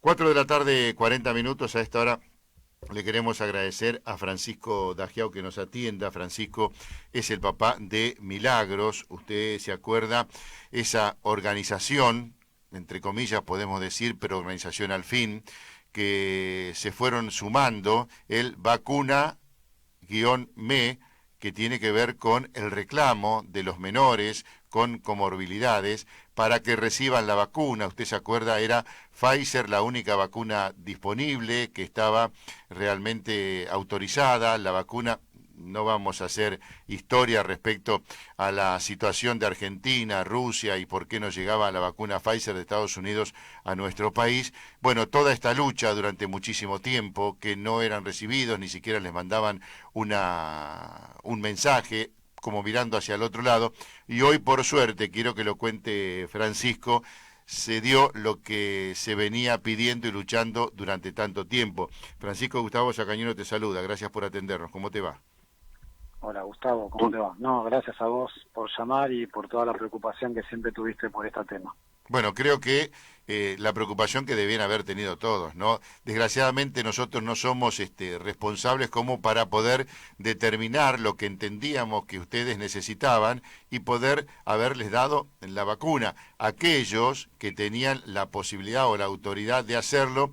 4 de la tarde, 40 minutos. A esta hora le queremos agradecer a Francisco Dagiao que nos atienda. Francisco es el papá de Milagros. Usted se acuerda, esa organización, entre comillas podemos decir, pero organización al fin, que se fueron sumando el vacuna-me, que tiene que ver con el reclamo de los menores con comorbilidades para que reciban la vacuna. Usted se acuerda, era Pfizer la única vacuna disponible que estaba realmente autorizada. La vacuna, no vamos a hacer historia respecto a la situación de Argentina, Rusia y por qué no llegaba la vacuna Pfizer de Estados Unidos a nuestro país. Bueno, toda esta lucha durante muchísimo tiempo, que no eran recibidos, ni siquiera les mandaban un mensaje como mirando hacia el otro lado, y hoy por suerte, quiero que lo cuente Francisco, se dio lo que se venía pidiendo y luchando durante tanto tiempo. Francisco, Gustavo Sacañino te saluda, gracias por atendernos, ¿cómo te va? Hola Gustavo, ¿cómo te va? No, gracias a vos por llamar y por toda la preocupación que siempre tuviste por este tema. Bueno, creo que la preocupación que debían haber tenido todos, ¿no? Desgraciadamente nosotros no somos responsables como para poder determinar lo que entendíamos que ustedes necesitaban y poder haberles dado la vacuna. Aquellos que tenían la posibilidad o la autoridad de hacerlo,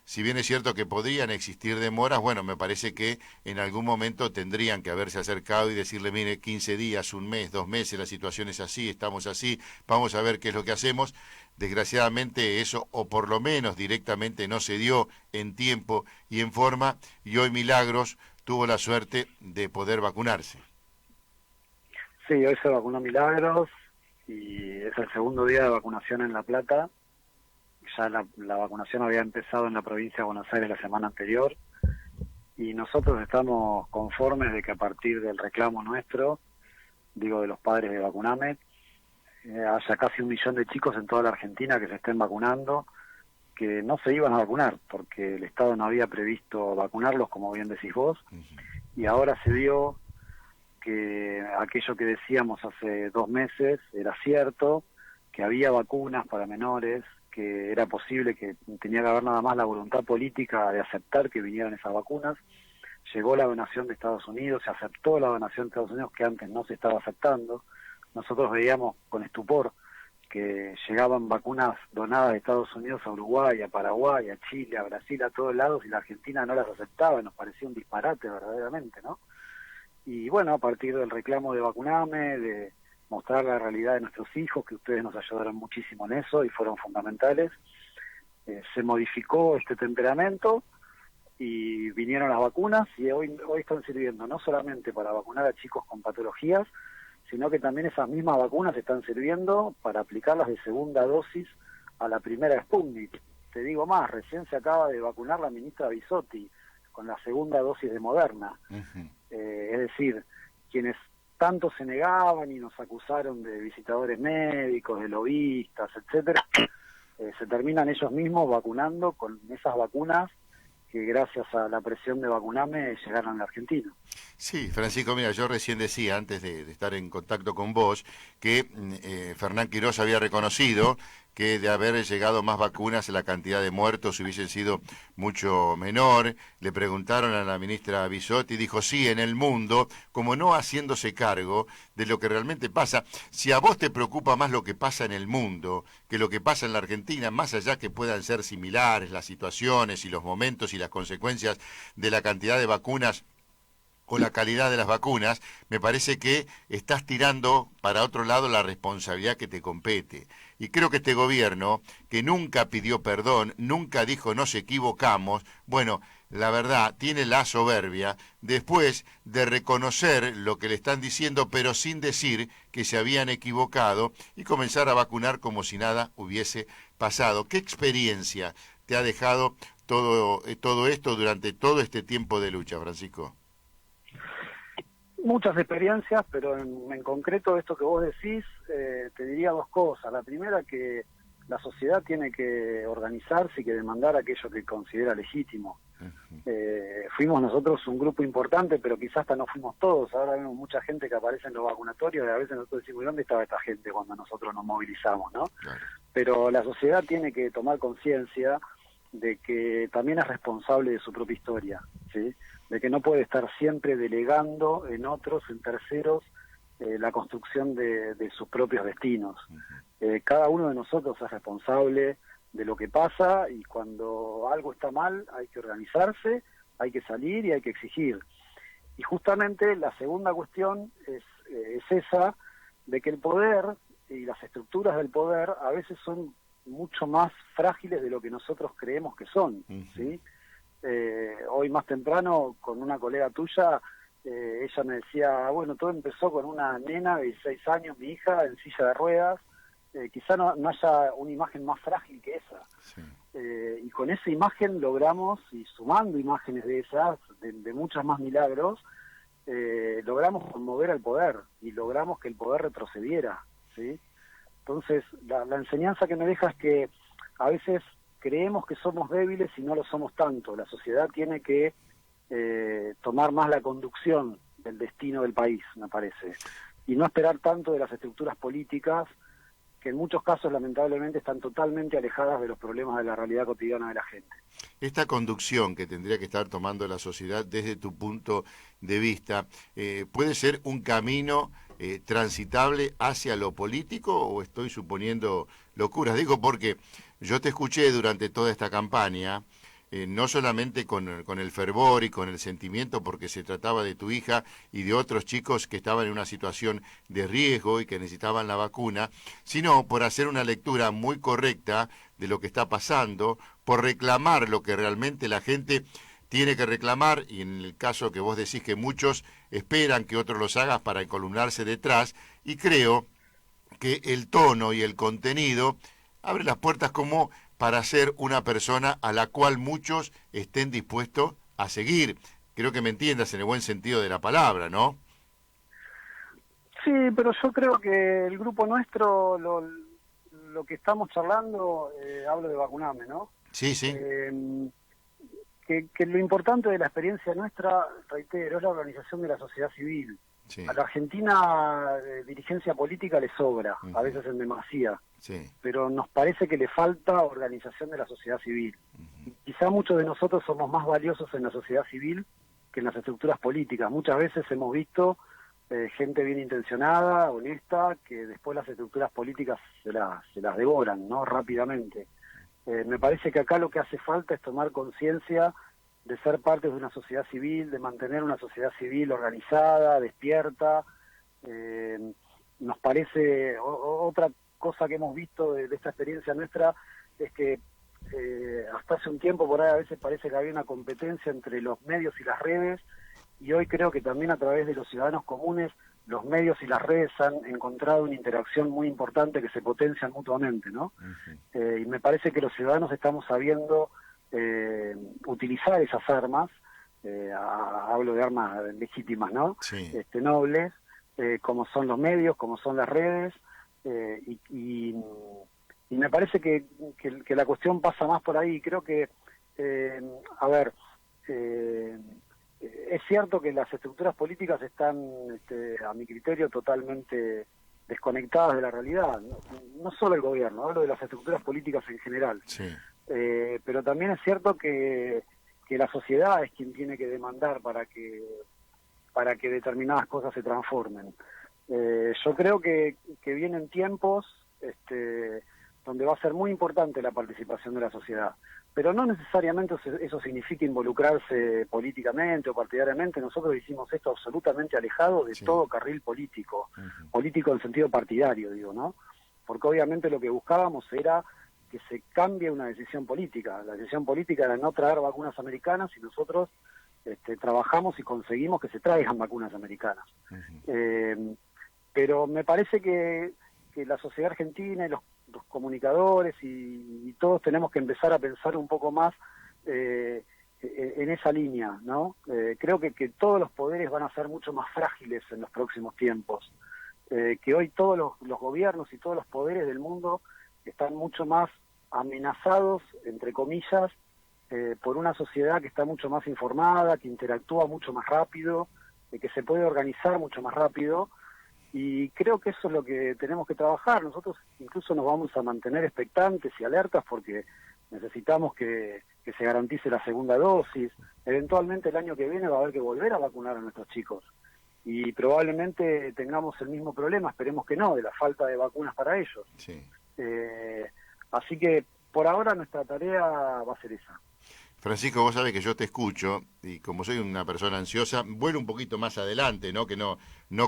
si bien es cierto que podrían existir demoras, bueno, me parece que en algún momento tendrían que haberse acercado y decirle, mire, 15 días, un mes, 2 meses, la situación es así, estamos así, vamos a ver qué es lo que hacemos. Desgraciadamente eso, o por lo menos directamente, no se dio en tiempo y en forma, y hoy Milagros tuvo la suerte de poder vacunarse. Sí, hoy se vacunó Milagros y es el segundo día de vacunación en La Plata. Ya la vacunación había empezado en la provincia de Buenos Aires la semana anterior y nosotros estamos conformes de que a partir del reclamo nuestro, digo de los padres de Vacuname, haya casi 1 millón de chicos en toda la Argentina que se estén vacunando, que no se iban a vacunar porque el Estado no había previsto vacunarlos, como bien decís vos, y ahora se dio que aquello que decíamos hace 2 meses era cierto, que había vacunas para menores, que era posible, que tenía que haber nada más la voluntad política de aceptar que vinieran esas vacunas. Llegó la donación de Estados Unidos, se aceptó la donación de Estados Unidos que antes no se estaba aceptando. Nosotros veíamos con estupor que llegaban vacunas donadas de Estados Unidos a Uruguay, a Paraguay, a Chile, a Brasil, a todos lados, y la Argentina no las aceptaba, y nos parecía un disparate verdaderamente, ¿no? Y bueno, a partir del reclamo de Vacuname, de mostrar la realidad de nuestros hijos, que ustedes nos ayudaron muchísimo en eso y fueron fundamentales, se modificó este temperamento y vinieron las vacunas y hoy están sirviendo no solamente para vacunar a chicos con patologías, sino que también esas mismas vacunas están sirviendo para aplicarlas de segunda dosis a la primera Sputnik. Te digo más, recién se acaba de vacunar la ministra Bisotti con la segunda dosis de Moderna. Es decir, quienes tanto se negaban y nos acusaron de visitadores médicos, de lobistas, etcétera, se terminan ellos mismos vacunando con esas vacunas que gracias a la presión de Vacuname llegaron a la Argentina. Sí, Francisco, mira, yo recién decía, antes de estar en contacto con vos, que Fernán Quirós había reconocido que de haber llegado más vacunas la cantidad de muertos hubiesen sido mucho menor. Le preguntaron a la ministra Bisotti y dijo, sí, en el mundo, como no haciéndose cargo de lo que realmente pasa. Si a vos te preocupa más lo que pasa en el mundo que lo que pasa en la Argentina, más allá que puedan ser similares las situaciones y los momentos y las consecuencias de la cantidad de vacunas o la calidad de las vacunas, me parece que estás tirando para otro lado la responsabilidad que te compete. Y creo que este gobierno, que nunca pidió perdón, nunca dijo nos equivocamos, bueno, la verdad, tiene la soberbia después de reconocer lo que le están diciendo, pero sin decir que se habían equivocado y comenzar a vacunar como si nada hubiese pasado. ¿Qué experiencia te ha dejado todo esto durante todo este tiempo de lucha, Francisco? Muchas experiencias, pero en concreto esto que vos decís, te diría dos cosas. La primera, que la sociedad tiene que organizarse y que demandar aquello que considera legítimo. Fuimos nosotros un grupo importante, pero quizás hasta no fuimos todos. Ahora vemos mucha gente que aparece en los vacunatorios y a veces nosotros decimos, ¿dónde estaba esta gente cuando nosotros nos movilizamos, no? Claro. Pero la sociedad tiene que tomar conciencia de que también es responsable de su propia historia, ¿sí? De que no puede estar siempre delegando en otros, en terceros, la construcción de sus propios destinos. Cada uno de nosotros es responsable de lo que pasa, y cuando algo está mal hay que organizarse, hay que salir y hay que exigir. Y justamente la segunda cuestión es esa, de que el poder y las estructuras del poder a veces son mucho más frágiles de lo que nosotros creemos que son, ¿sí? Hoy más temprano, con una colega tuya, ella me decía, bueno, todo empezó con una nena de 16 años, mi hija, en silla de ruedas. Quizá no haya una imagen más frágil que esa. Sí. Y con esa imagen logramos, y sumando imágenes de esas, de muchos más milagros, logramos conmover al poder y logramos que el poder retrocediera, ¿sí? Entonces, la enseñanza que me deja es que a veces creemos que somos débiles y no lo somos tanto. La sociedad tiene que tomar más la conducción del destino del país, me parece, y no esperar tanto de las estructuras políticas, que en muchos casos lamentablemente están totalmente alejadas de los problemas de la realidad cotidiana de la gente. Esta conducción que tendría que estar tomando la sociedad desde tu punto de vista, ¿puede ser un camino transitable hacia lo político o estoy suponiendo locuras? Digo porque yo te escuché durante toda esta campaña, no solamente con el fervor y con el sentimiento, porque se trataba de tu hija y de otros chicos que estaban en una situación de riesgo y que necesitaban la vacuna, sino por hacer una lectura muy correcta de lo que está pasando, por reclamar lo que realmente la gente tiene que reclamar, y en el caso que vos decís que muchos esperan que otros los hagas para encolumnarse detrás, y creo que el tono y el contenido abre las puertas como para ser una persona a la cual muchos estén dispuestos a seguir. Creo que me entiendas en el buen sentido de la palabra, ¿no? Sí, pero yo creo que el grupo nuestro, lo que estamos charlando, hablo de vacunarme, ¿no? Sí, sí. Que lo importante de la experiencia nuestra, reitero, es la organización de la sociedad civil. Sí. A la Argentina dirigencia política le sobra, a veces en demasía, sí, pero nos parece que le falta organización de la sociedad civil. Quizá muchos de nosotros somos más valiosos en la sociedad civil que en las estructuras políticas. Muchas veces hemos visto gente bien intencionada, honesta, que después las estructuras políticas se las devoran, ¿no? Rápidamente. Me parece que acá lo que hace falta es tomar conciencia de ser parte de una sociedad civil, de mantener una sociedad civil organizada, despierta. Nos parece, otra cosa que hemos visto de esta experiencia nuestra, es que hasta hace un tiempo por ahí a veces parece que había una competencia entre los medios y las redes, y hoy creo que también a través de los ciudadanos comunes, los medios y las redes han encontrado una interacción muy importante que se potencian mutuamente, ¿no? Y me parece que los ciudadanos estamos sabiendo utilizar esas armas, hablo de armas legítimas, ¿no? Sí. Nobles, como son los medios, como son las redes, y me parece que la cuestión pasa más por ahí. Creo que, es cierto que las estructuras políticas están, a mi criterio, totalmente desconectadas de la realidad. No solo el gobierno, hablo de las estructuras políticas en general. Sí. Pero también es cierto que la sociedad es quien tiene que demandar para que determinadas cosas se transformen. Yo creo que vienen tiempos donde va a ser muy importante la participación de la sociedad, pero no necesariamente eso significa involucrarse políticamente o partidariamente. Nosotros hicimos esto absolutamente alejado de todo carril político, político en sentido partidario, digo, ¿no? Porque obviamente lo que buscábamos era que se cambie una decisión política. La decisión política era no traer vacunas americanas, y nosotros trabajamos y conseguimos que se traigan vacunas americanas. Pero me parece que la sociedad argentina y los comunicadores y todos tenemos que empezar a pensar un poco más en esa línea, ¿no? Creo que todos los poderes van a ser mucho más frágiles en los próximos tiempos, que hoy todos los gobiernos y todos los poderes del mundo están mucho más amenazados, entre comillas, por una sociedad que está mucho más informada, que interactúa mucho más rápido, que se puede organizar mucho más rápido. Y creo que eso es lo que tenemos que trabajar. Nosotros incluso nos vamos a mantener expectantes y alertas, porque necesitamos que que se garantice la segunda dosis. Eventualmente el año que viene va a haber que volver a vacunar a nuestros chicos. Y probablemente tengamos el mismo problema, esperemos que no, de la falta de vacunas para ellos. Sí. Así que por ahora nuestra tarea va a ser esa. Francisco, vos sabés que yo te escucho y como soy una persona ansiosa, vuelo un poquito más adelante, ¿no? Que no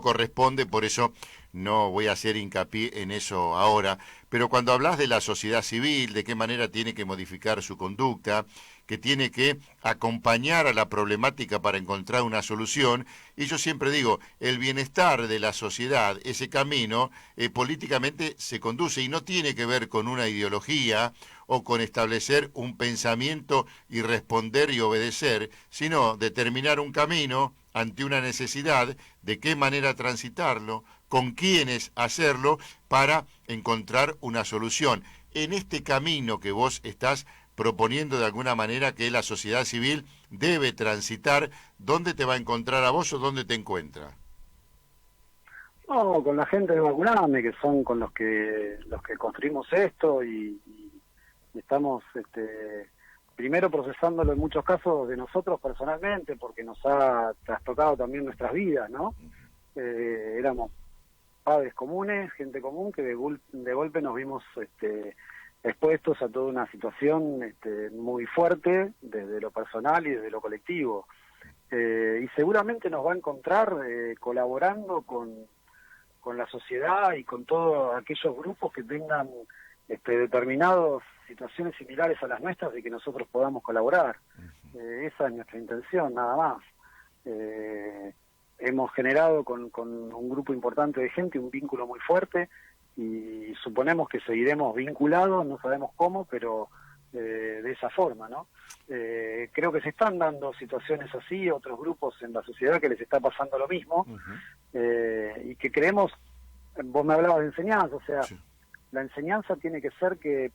corresponde, por eso no voy a hacer hincapié en eso ahora. Pero cuando hablas de la sociedad civil, de qué manera tiene que modificar su conducta, que tiene que acompañar a la problemática para encontrar una solución, y yo siempre digo, el bienestar de la sociedad, ese camino, políticamente se conduce y no tiene que ver con una ideología o con establecer un pensamiento y responder y obedecer, sino determinar un camino ante una necesidad, de qué manera transitarlo, con quiénes hacerlo, para encontrar una solución. En este camino que vos estás proponiendo de alguna manera que la sociedad civil debe transitar, ¿dónde te va a encontrar a vos o dónde te encuentra? No, con la gente de Vacuname, que son con los que construimos esto y estamos primero procesándolo en muchos casos de nosotros personalmente, porque nos ha trastocado también nuestras vidas, ¿no? Éramos padres comunes, gente común, que de golpe nos vimos expuestos a toda una situación muy fuerte desde lo personal y desde lo colectivo. Y seguramente nos va a encontrar colaborando con la sociedad y con todos aquellos grupos que tengan determinadas situaciones similares a las nuestras, de que nosotros podamos colaborar. Esa es nuestra intención, nada más. Hemos generado con un grupo importante de gente un vínculo muy fuerte y suponemos que seguiremos vinculados, no sabemos cómo, pero de esa forma, ¿no? Creo que se están dando situaciones así, otros grupos en la sociedad que les está pasando lo mismo, y que creemos, vos me hablabas de enseñanza, o sea, sí. La enseñanza tiene que ser que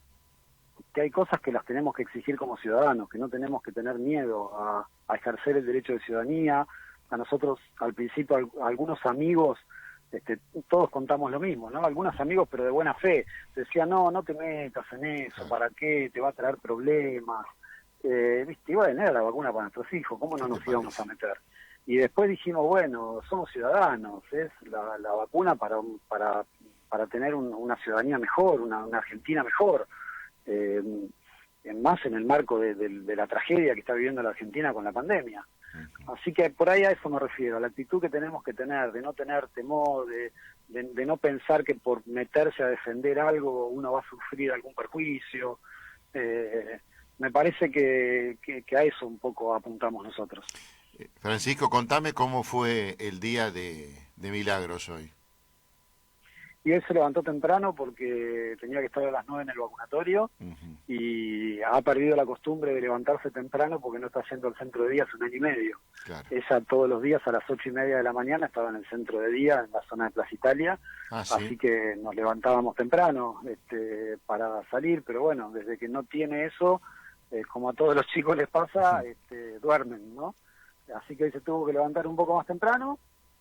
hay cosas que las tenemos que exigir como ciudadanos, que no tenemos que tener miedo a ejercer el derecho de ciudadanía. A nosotros, al principio, algunos amigos, todos contamos lo mismo, ¿no? Algunos amigos, pero de buena fe, decían, no te metas en eso, ¿para qué? Te va a traer problemas. ¿Viste? Iba a venir la vacuna para nuestros hijos, ¿cómo no nos íbamos a meter? Y después dijimos, bueno, somos ciudadanos, es la vacuna para tener una ciudadanía mejor, una Argentina mejor, más en el marco de la tragedia que está viviendo la Argentina con la pandemia. Así que por ahí a eso me refiero, a la actitud que tenemos que tener, de no tener temor, de no pensar que por meterse a defender algo uno va a sufrir algún perjuicio. Me parece que a eso un poco apuntamos nosotros. Francisco, contame cómo fue el día de Milagros hoy. Y él se levantó temprano porque tenía que estar a las 9 en el vacunatorio, y ha perdido la costumbre de levantarse temprano porque no está yendo al centro de día hace 1 año y medio. Claro. Ella todos los días a las 8:30 de la mañana estaba en el centro de día, en la zona de Plaza Italia, ¿sí? Así que nos levantábamos temprano para salir, pero bueno, desde que no tiene eso, como a todos los chicos les pasa, duermen, ¿no? Así que hoy se tuvo que levantar un poco más temprano.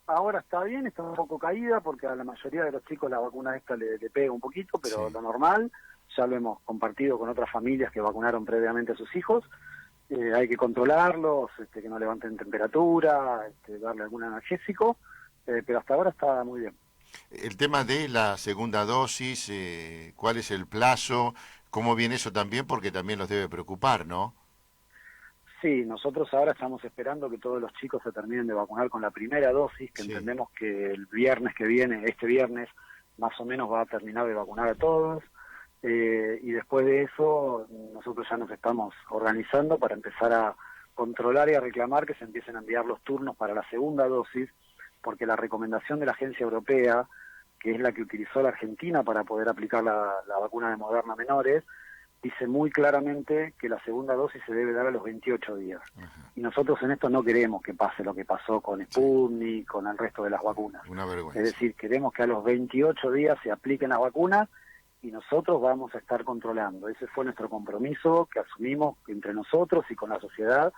Ahora está bien, está un poco caída porque a la mayoría de los chicos la vacuna esta le pega un poquito, pero sí, lo normal. Ya lo hemos compartido con otras familias que vacunaron previamente a sus hijos. Hay que controlarlos, que no levanten temperatura, darle algún analgésico, pero hasta ahora está muy bien. El tema de la segunda dosis, ¿cuál es el plazo? ¿Cómo viene eso también? Porque también los debe preocupar, ¿no? Sí, nosotros ahora estamos esperando que todos los chicos se terminen de vacunar con la primera dosis, que sí, entendemos que el viernes que viene, este viernes, más o menos va a terminar de vacunar a todos, y después de eso nosotros ya nos estamos organizando para empezar a controlar y a reclamar que se empiecen a enviar los turnos para la segunda dosis, porque la recomendación de la Agencia Europea, que es la que utilizó la Argentina para poder aplicar la vacuna de Moderna a menores, dice muy claramente que la segunda dosis se debe dar a los 28 días. Ajá. Y nosotros en esto no queremos que pase lo que pasó con Sputnik, sí, con el resto de las vacunas. Una vergüenza. Es decir, queremos que a los 28 días se apliquen las vacunas y nosotros vamos a estar controlando. Ese fue nuestro compromiso que asumimos entre nosotros y con la sociedad,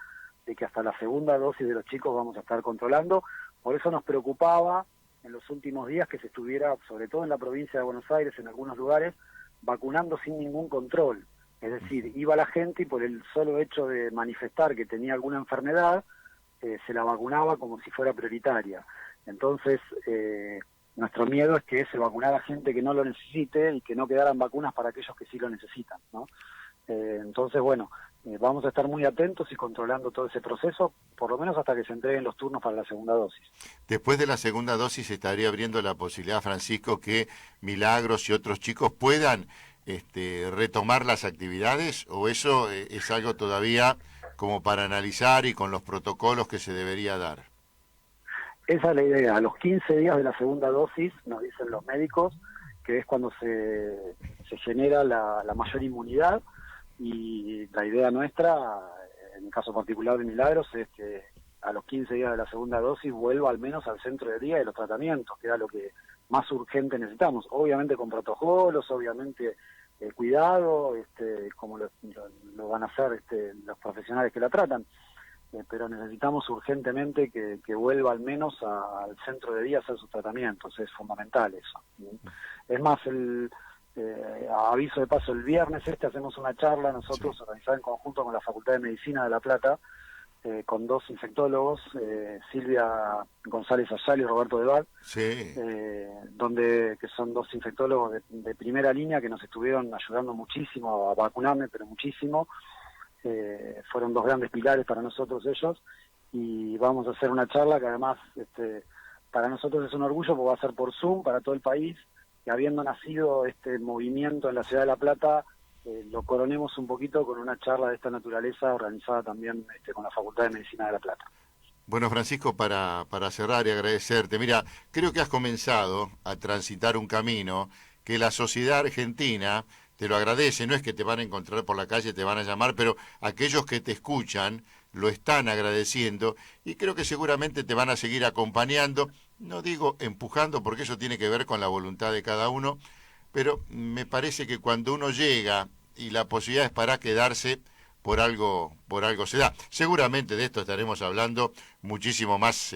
de que hasta la segunda dosis de los chicos vamos a estar controlando. Por eso nos preocupaba en los últimos días que se estuviera, sobre todo en la provincia de Buenos Aires, en algunos lugares, vacunando sin ningún control, es decir, iba la gente y por el solo hecho de manifestar que tenía alguna enfermedad, se la vacunaba como si fuera prioritaria. Entonces, nuestro miedo es que se vacunara gente que no lo necesite y que no quedaran vacunas para aquellos que sí lo necesitan, ¿no? Entonces, bueno, vamos a estar muy atentos y controlando todo ese proceso, por lo menos hasta que se entreguen los turnos para la segunda dosis. Después de la segunda dosis se estaría abriendo la posibilidad, Francisco, que Milagros y otros chicos puedan retomar las actividades, o eso es algo todavía como para analizar y con los protocolos que se debería dar. Esa es la idea. A los 15 días de la segunda dosis, nos dicen los médicos, que es cuando se genera la mayor inmunidad, y la idea nuestra, en el caso particular de Milagros, es que a los 15 días de la segunda dosis vuelva al menos al centro de día de los tratamientos, que era lo que más urgente necesitamos. Obviamente con protocolos, obviamente cuidado, como lo van a hacer los profesionales que la tratan. Pero necesitamos urgentemente que vuelva al menos al centro de día a hacer sus tratamientos, es fundamental eso. Es más, a aviso de paso, el viernes hacemos una charla nosotros, organizada en conjunto con la Facultad de Medicina de La Plata, con dos infectólogos, Silvia González Ayala y Roberto Deval, Sí. que son dos infectólogos de primera línea que nos estuvieron ayudando muchísimo a vacunarme, pero muchísimo. Fueron dos grandes pilares para nosotros ellos, y vamos a hacer una charla que además para nosotros es un orgullo porque va a ser por Zoom para todo el país, que habiendo nacido este movimiento en la ciudad de La Plata, lo coronemos un poquito con una charla de esta naturaleza organizada también con la Facultad de Medicina de La Plata. Bueno, Francisco, para cerrar y agradecerte, mira, creo que has comenzado a transitar un camino que la sociedad argentina te lo agradece. No es que te van a encontrar por la calle, te van a llamar, pero aquellos que te escuchan lo están agradeciendo y creo que seguramente te van a seguir acompañando, no digo empujando porque eso tiene que ver con la voluntad de cada uno, pero me parece que cuando uno llega y la posibilidad es para quedarse, por algo se da. Seguramente de esto estaremos hablando muchísimo más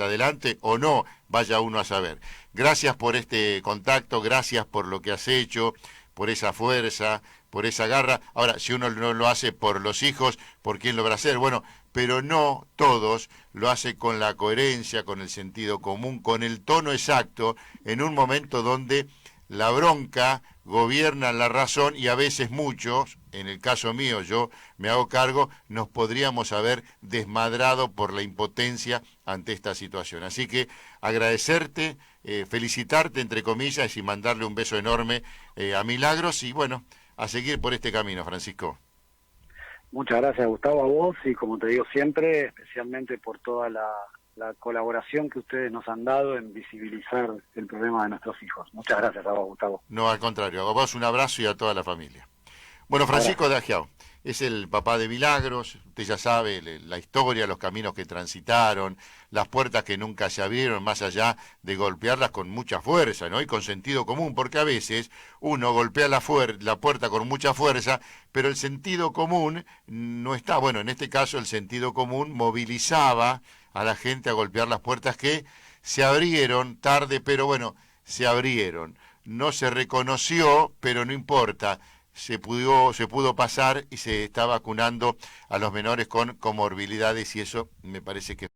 adelante, o no, vaya uno a saber. Gracias por este contacto, gracias por lo que has hecho, por esa fuerza, por esa garra. Ahora, si uno no lo hace por los hijos, ¿por quién lo va a hacer? Bueno, pero no todos lo hacen con la coherencia, con el sentido común, con el tono exacto, en un momento donde la bronca gobierna la razón y a veces muchos, en el caso mío yo me hago cargo, nos podríamos haber desmadrado por la impotencia ante esta situación. Así que agradecerte, felicitarte entre comillas y mandarle un beso enorme a Milagros y bueno, a seguir por este camino, Francisco. Muchas gracias, Gustavo, a vos, y como te digo siempre, especialmente por toda la colaboración que ustedes nos han dado en visibilizar el problema de nuestros hijos. Muchas gracias a vos, Gustavo. No, al contrario, a vos un abrazo y a toda la familia. Bueno, Francisco Dagiao es el papá de Milagros, usted ya sabe la historia, los caminos que transitaron, las puertas que nunca se abrieron, más allá de golpearlas con mucha fuerza, ¿no? Y con sentido común, porque a veces uno golpea la puerta con mucha fuerza, pero el sentido común no está. Bueno, en este caso el sentido común movilizaba a la gente a golpear las puertas que se abrieron tarde, pero bueno, se abrieron. No se reconoció, pero no importa. Se pudo pasar y se está vacunando a los menores con comorbilidades y eso me parece que